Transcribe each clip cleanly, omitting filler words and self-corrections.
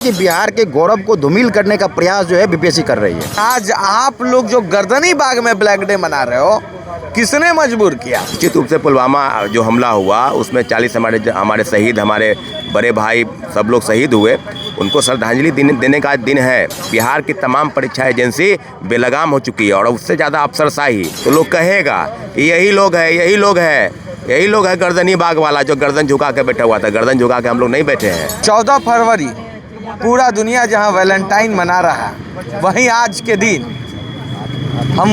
कि बिहार के गौरव को धूमिल करने का प्रयास जो है बीपीएससी कर रही है। आज आप लोग जो गर्दनी बाग में ब्लैक डे मना रहे हो, किसने मजबूर किया? निश्चित रूप से पुलवामा जो हमला हुआ उसमें 40 हमारे शहीद, हमारे बड़े भाई सब लोग शहीद हुए, उनको श्रद्धांजलि देने का दिन है। बिहार की तमाम परीक्षा एजेंसी बेलगाम हो चुकी है और उससे ज़्यादा अफसरशाही, तो लोग कहेगा कि यही लोग है गर्दनी बाग वाला जो गर्दन झुका के बैठा हुआ था। गर्दन झुका के हम लोग नहीं बैठे हैं। 14 फरवरी पूरा दुनिया जहां वैलेंटाइन मना रहा है, वहीं आज के दिन हम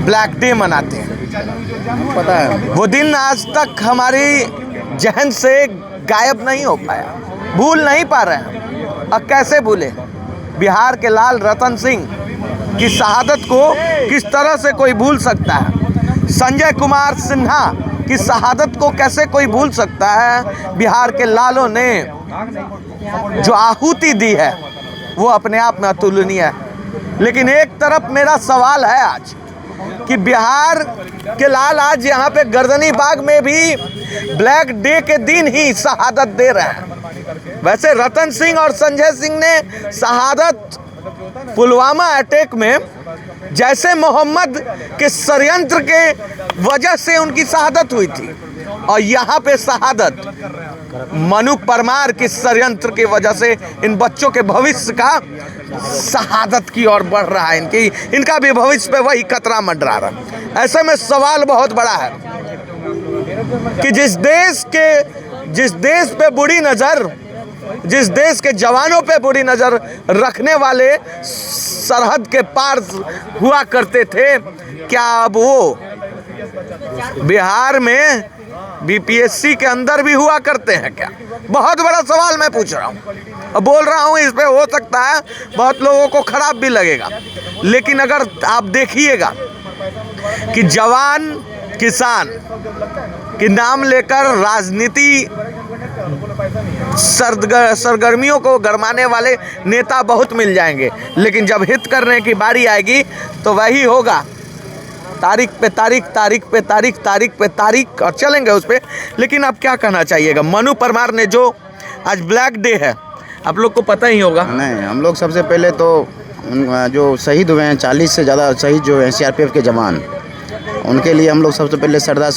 ब्लैक डे मनाते हैं। पता है वो दिन आज तक हमारी जहन से गायब नहीं हो पाया, भूल नहीं पा रहे हैं। अब कैसे भूले? बिहार के लाल रतन सिंह की शहादत को किस तरह से कोई भूल सकता है? संजय कुमार सिन्हा की शहादत को कैसे कोई भूल सकता है? बिहार के लालों ने जो आहुति दी है वो अपने आप में अतुलनीय है। लेकिन एक तरफ मेरा सवाल है आज कि बिहार के लाल आज यहाँ पे गर्दनी बाग में भी ब्लैक डे के दिन ही शहादत दे रहे हैं। वैसे रतन सिंह और संजय सिंह ने शहादत पुलवामा अटैक में जैसे मोहम्मद के षड्यंत्र के वजह से उनकी शहादत हुई थी, और यहाँ पे शहादत मनु परमार की षड्यंत्र की वजह से इन बच्चों के भविष्य का शहादत की ओर बढ़ रहा है। इनका भी भविष्य पे वही खतरा मंडरा रहा है। ऐसे में सवाल बहुत बड़ा है कि जिस देश के जवानों पे बुरी नज़र रखने वाले सरहद के पार हुआ करते थे, क्या अब वो बिहार में बीपीएससी के अंदर भी हुआ करते हैं क्या? बहुत बड़ा सवाल मैं पूछ रहा हूँ और बोल रहा हूँ। इस पे हो सकता है बहुत लोगों को खराब भी लगेगा, लेकिन अगर आप देखिएगा कि जवान किसान के नाम लेकर राजनीति सरगर्मियों को गरमाने वाले नेता बहुत मिल जाएंगे, लेकिन जब हित करने की बारी आएगी तो वही होगा। तारीख पे तारीख और चलेंगे उस पर। लेकिन आप क्या कहना चाहिएगा? मनु परमार ने जो आज ब्लैक डे है, आप लोग को पता ही होगा। नहीं, हम लोग सबसे पहले तो जो शहीद हुए हैं, 40 से ज़्यादा शहीद जो हैं सीआरपीएफ के जवान, उनके लिए हम लोग सबसे पहले श्रद्धा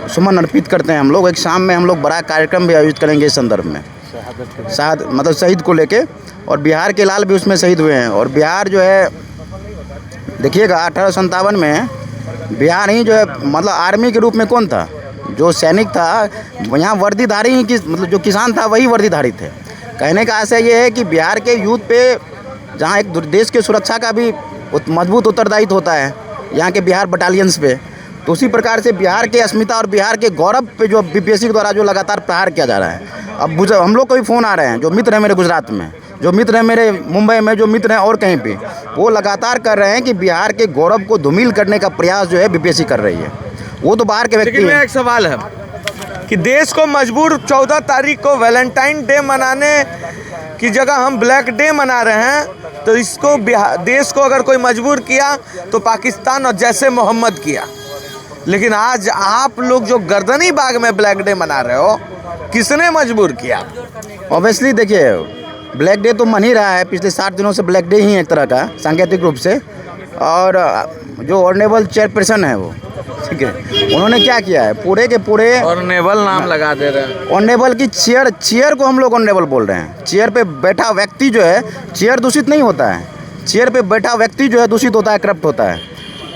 सुमन अर्पित करते हैं। हम लोग एक शाम में हम लोग बड़ा कार्यक्रम भी आयोजित करेंगे इस संदर्भ में, मतलब शहीद को लेके। और बिहार के लाल भी उसमें शहीद हुए हैं। और बिहार जो है, देखिएगा 1857 में बिहार ही जो है, मतलब आर्मी के रूप में कौन था? जो सैनिक था, यहाँ वर्दीधारी ही मतलब जो किसान था वही वर्दीधारी थे। कहने का आशय ये है कि बिहार के यूथ पे जहाँ एक देश के सुरक्षा का भी मजबूत उत्तरदायित्व होता है यहाँ के बिहार बटालियंस पे, तो उसी प्रकार से बिहार के अस्मिता और बिहार के गौरव पे जो बीपीएससी के द्वारा जो लगातार प्रहार किया जा रहा है। अब हम लोग को भी फ़ोन आ रहे हैं, जो मित्र हैं मेरे गुजरात में, जो मित्र हैं मेरे मुंबई में, जो मित्र हैं और कहीं पे, वो लगातार कर रहे हैं कि बिहार के गौरव को धूमिल करने का प्रयास जो है बीपीएससी कर रही है। वो तो बाहर के व्यक्ति हैं। एक सवाल है कि देश को मजबूर 14 तारीख को वैलेंटाइन डे मनाने की जगह हम ब्लैक डे मना रहे हैं, तो इसको देश को अगर कोई मजबूर किया तो पाकिस्तान और जैसे मोहम्मद किया। लेकिन आज आप लोग जो गर्दनी बाग में ब्लैक डे मना रहे हो, किसने मजबूर किया? ऑब्वियसली देखिए, ब्लैक डे तो मन ही रहा है। पिछले 60 दिनों से ब्लैक डे ही है एक तरह का सांकेतिक रूप से। और जो ऑनरेबल चेयरपर्सन है वो, ठीक है, उन्होंने क्या किया है, पूरे के पूरे ऑनरेबल नाम लगा दे रहे हैं। ऑनरेबल की चेयर को हम लोग ऑनरेबल बोल रहे हैं। चेयर पे बैठा व्यक्ति जो है, चेयर दूषित नहीं होता है, चेयर पे बैठा व्यक्ति जो है दूषित होता है, करप्ट होता है।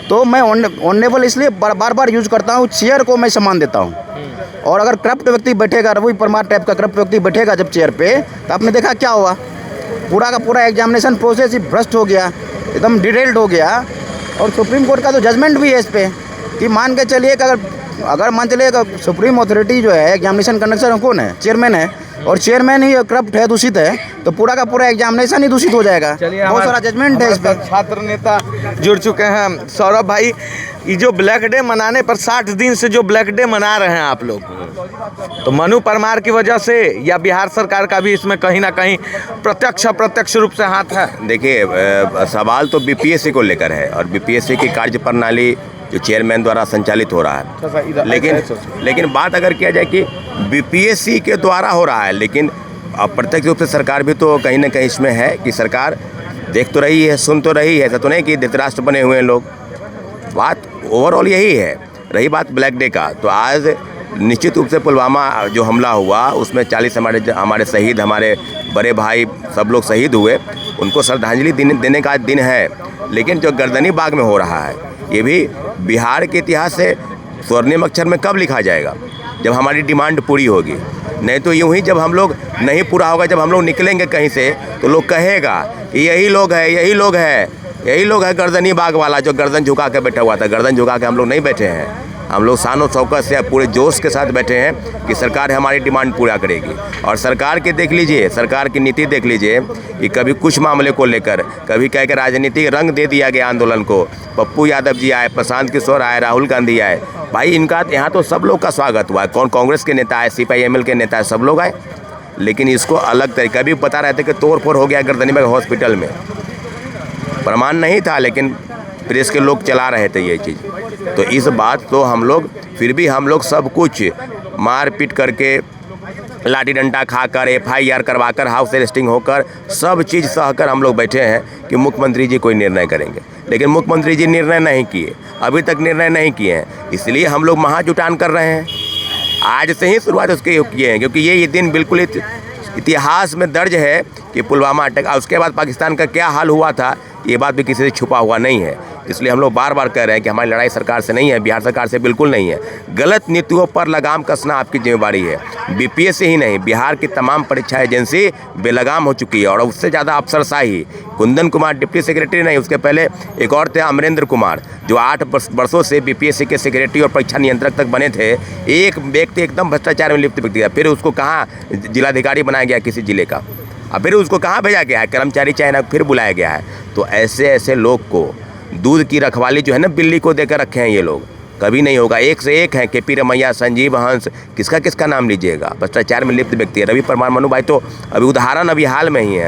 तो मैं ऑनरेबल इसलिए बार बार यूज़ करता हूँ, चेयर को मैं सम्मान देता हूँ। और अगर करप्ट व्यक्ति बैठेगा, रवि परमार टाइप का करप्ट व्यक्ति बैठेगा जब चेयर पे, तो आपने देखा क्या हुआ, पूरा का पूरा एग्जामिनेशन प्रोसेस ही भ्रष्ट हो गया, एकदम डिटेल्ड हो गया। और सुप्रीम कोर्ट का तो जजमेंट भी है इस पर कि मान के चलिए कि अगर मान चलिए सुप्रीम अथॉरिटी जो है एग्जामिनेशन कंडक्टर कौन है? चेयरमैन है, और चेयरमैन ही करप्ट है, दूषित है, तो पूरा का पूरा एग्जामिनेशन ही दूषित हो जाएगा। बहुत सारा जजमेंट है इस पर। छात्र नेता जुड़ चुके हैं। सौरभ भाई, ये जो ब्लैक डे मनाने पर 60 दिन से जो ब्लैक डे मना रहे हैं आप लोग, तो मनु परमार की वजह से या बिहार सरकार का भी इसमें कहीं ना कहीं प्रत्यक्ष रूप से हाथ है? देखिए, सवाल तो बीपीएससी को लेकर है और बीपीएससी की कार्य प्रणाली जो चेयरमैन द्वारा संचालित हो रहा है। लेकिन बात अगर किया जाए कि बीपीएससी के द्वारा हो रहा है, लेकिन अप्रत्यक्ष रूप से सरकार भी तो कहीं ना कहीं इसमें है कि सरकार देख तो रही है, सुन तो रही है, ऐसा तो नहीं कि धृतराष्ट्र बने हुए हैं लोग। बात ओवरऑल यही है। रही बात ब्लैक डे का, तो आज निश्चित रूप से पुलवामा जो हमला हुआ उसमें 40 हमारे शहीद, हमारे बड़े भाई सब लोग शहीद हुए, उनको श्रद्धांजलि देने का दिन है। लेकिन जो गर्दनी बाग में हो रहा है, ये भी बिहार के इतिहास से स्वर्णिम अक्षर में कब लिखा जाएगा? जब हमारी डिमांड पूरी होगी। नहीं तो यूं ही जब हम लोग नहीं पूरा होगा, जब हम लोग निकलेंगे कहीं से तो लोग कहेगा कि यही लोग है, यही लोग है, यही लोग है गर्दनी बाग वाला जो गर्दन झुका के बैठा हुआ था। गर्दन झुका के हम लोग नहीं बैठे हैं, हम लोग शान और शौकत से पूरे जोश के साथ बैठे हैं कि सरकार हमारी डिमांड पूरा करेगी। और सरकार की देख लीजिए, सरकार की नीति देख लीजिए कि कभी कुछ मामले को लेकर, कभी कह के राजनीतिक रंग दे दिया गया आंदोलन को। पप्पू यादव जी आए, प्रशांत किशोर आए, राहुल गांधी आए, भाई इनका यहाँ तो सब लोग का स्वागत हुआ। कौन कांग्रेस के नेता आए, CPI-ML के नेता आए, सब लोग आए। लेकिन इसको अलग तरीका भी बता रहे थे कि तोड़ फोड़ हो गया गर्दनी बाग हॉस्पिटल में। प्रमाण नहीं था, लेकिन प्रेस के लोग चला रहे थे ये चीज़। तो इस बात तो हम लोग फिर भी हम लोग सब कुछ मार पीट करके, लाठी डंडा खाकर, FIR करवाकर, हाउस अरेस्टिंग होकर, सब चीज़ सहकर हम लोग बैठे हैं कि मुख्यमंत्री जी कोई निर्णय करेंगे। लेकिन मुख्यमंत्री जी निर्णय नहीं किए, अभी तक निर्णय नहीं किए हैं। इसलिए हम लोग महाजुटान कर रहे हैं। आज से ही शुरुआत उसके किए हैं, क्योंकि ये दिन बिल्कुल इतिहास में दर्ज है कि पुलवामा अटैक, और उसके बाद पाकिस्तान का क्या हाल हुआ था, ये बात भी किसी से छुपा हुआ नहीं है। इसलिए हम लोग बार बार कह रहे हैं कि हमारी लड़ाई सरकार से नहीं है, बिहार सरकार से बिल्कुल नहीं है। गलत नीतियों पर लगाम कसना आपकी जिम्मेदारी है। BPSC ही नहीं, बिहार की तमाम परीक्षा एजेंसी बेलगाम हो चुकी है। और उससे ज़्यादा अफसरशाही, कुंदन कुमार डिप्टी सेक्रेटरी नहीं, उसके पहले एक और थे अमरेंद्र कुमार, जो 8 वर्षों से BPSC के सेक्रेटरी और परीक्षा नियंत्रक तक बने थे। एक व्यक्ति एकदम भ्रष्टाचार में लिप्त व्यक्ति था, फिर उसको कहाँ जिलाधिकारी बनाया गया किसी जिले का, और फिर उसको कहाँ भेजा गया है, कर्मचारी चयन फिर बुलाया गया है। तो ऐसे ऐसे लोग को दूध की रखवाली जो है ना, बिल्ली को देकर रखे हैं ये लोग, कभी नहीं होगा। एक से एक हैं, KP रमैया, संजीव हंस, किसका किसका नाम लीजिएगा, भ्रष्टाचार में लिप्त व्यक्ति है। रवि परमार, मनु भाई तो अभी उदाहरण अभी हाल में ही है।